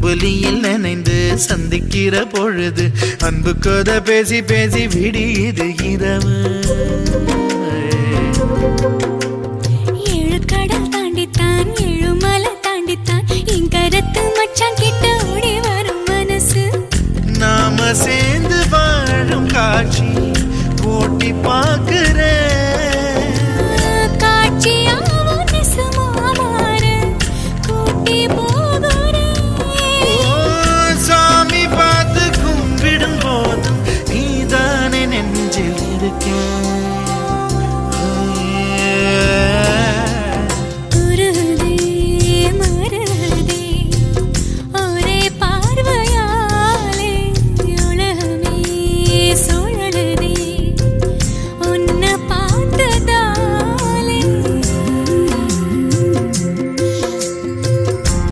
அம்புலியில் நனைந்து சந்திக்கிற பொழுது அன்பு கதை பேசி பேசி விடியுது இரவு. ஏழு கடல் தாண்டித்தான் ஏழு மலை தாண்டித்தான் என் கருத்து மச்சான் கிட்ட ஓடி வரும் மனசு. நாம சேர்ந்து வாழும் காட்சி போட்டி பார்க்க